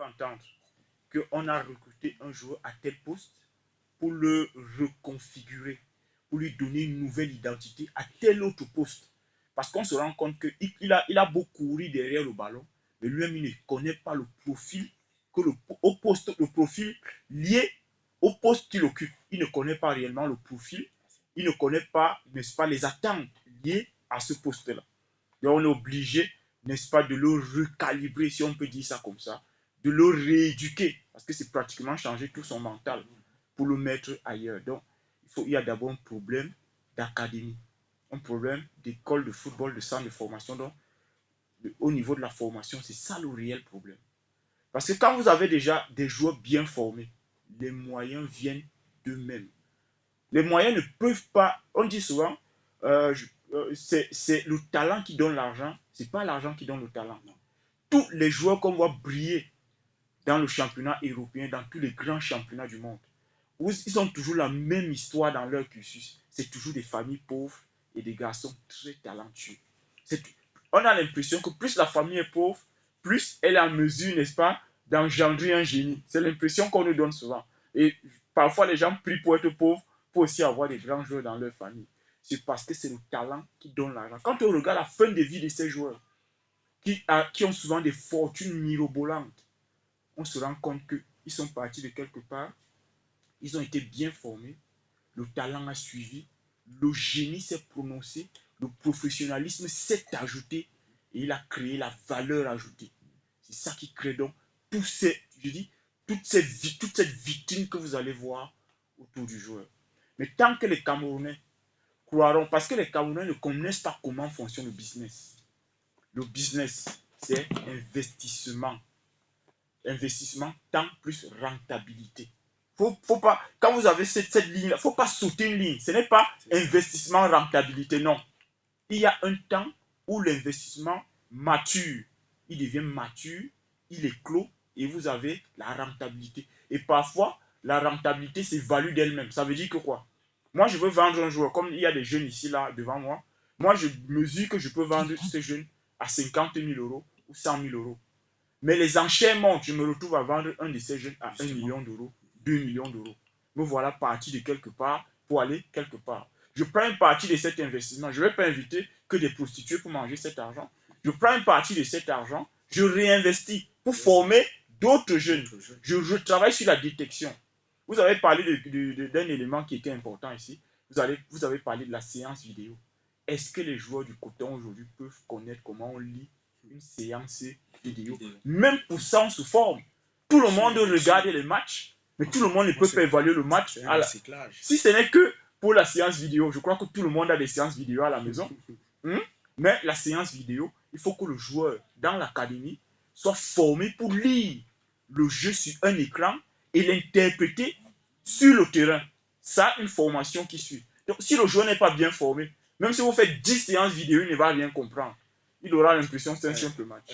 entendre qu'on a recruté un joueur à tel poste pour le reconfigurer, pour lui donner une nouvelle identité à tel autre poste. Parce qu'on se rend compte qu'il a beau courir derrière le ballon, mais lui-même, il ne connaît pas le profil, le profil lié au poste qu'il occupe. Il ne connaît pas réellement le profil, il ne connaît pas, n'est-ce pas, les attentes liées à ce poste-là. Et on est obligé, n'est-ce pas, de le recalibrer, si on peut dire ça comme ça, de le rééduquer, parce que c'est pratiquement changer tout son mental pour le mettre ailleurs. Donc, il y a d'abord un problème d'académie, un problème d'école de football, de centre de formation. Donc, au niveau de la formation, c'est ça le réel problème. Parce que quand vous avez déjà des joueurs bien formés, les moyens viennent d'eux-mêmes. Les moyens ne peuvent pas, on dit souvent, c'est le talent qui donne l'argent, c'est pas l'argent qui donne le talent. Tous les joueurs qu'on voit briller dans le championnat européen, dans tous les grands championnats du monde, ils ont toujours la même histoire dans leur cursus. C'est toujours des familles pauvres et des garçons très talentueux. On a l'impression que plus la famille est pauvre, plus elle est en mesure, n'est-ce pas, d'engendrer un génie. C'est l'impression qu'on nous donne souvent. Et parfois, les gens prient pour être pauvres, pour aussi avoir des grands joueurs dans leur famille. C'est parce que c'est le talent qui donne l'argent. Quand on regarde la fin de vie de ces joueurs, qui ont souvent des fortunes mirobolantes, on se rend compte qu'ils sont partis de quelque part, ils ont été bien formés, le talent a suivi, le génie s'est prononcé, le professionnalisme s'est ajouté et il a créé la valeur ajoutée. C'est ça qui crée donc toute cette vitrine que vous allez voir autour du joueur. Mais tant que les Camerounais croiront, parce que les Camerounais ne connaissent pas comment fonctionne le business. Le business, c'est investissement. Investissement, temps plus rentabilité. Faut pas, quand vous avez cette ligne-là, il ne faut pas sauter une ligne. Ce n'est pas investissement, rentabilité, non. Il y a un temps où l'investissement mature. Il devient mature, il est clos et vous avez la rentabilité. Et parfois, la rentabilité s'évalue d'elle-même. Ça veut dire que quoi? Moi, je veux vendre un joueur, comme il y a des jeunes ici, là, devant moi. Moi, je mesure que je peux vendre ces jeunes à 50 000 euros ou 100 000 euros. Mais les enchères montent, je me retrouve à vendre un de ces jeunes à 1 million d'euros, 2 millions d'euros. Me voilà parti de quelque part pour aller quelque part. Je prends une partie de cet investissement. Je ne vais pas inviter que des prostituées pour manger cet argent. Je prends une partie de cet argent, je réinvestis pour former d'autres jeunes. Je travaille sur la détection. Vous avez parlé d'un élément qui était important ici. Vous avez parlé de la séance vidéo. Est-ce que les joueurs du coton aujourd'hui peuvent connaître comment on lit une séance vidéo? Même pour ça, on se forme. Tout le monde regarde les matchs, mais tout le monde ne peut pas évaluer le match. Si ce n'est que pour la séance vidéo, je crois que tout le monde a des séances vidéo à la maison. Mais la séance vidéo, il faut que le joueur dans l'académie soit formé pour lire le jeu sur un écran et l'interpréter sur le terrain. Ça, une formation qui suit. Donc, si le joueur n'est pas bien formé, même si vous faites 10 séances vidéo, il ne va rien comprendre. Il aura l'impression que c'est un simple match.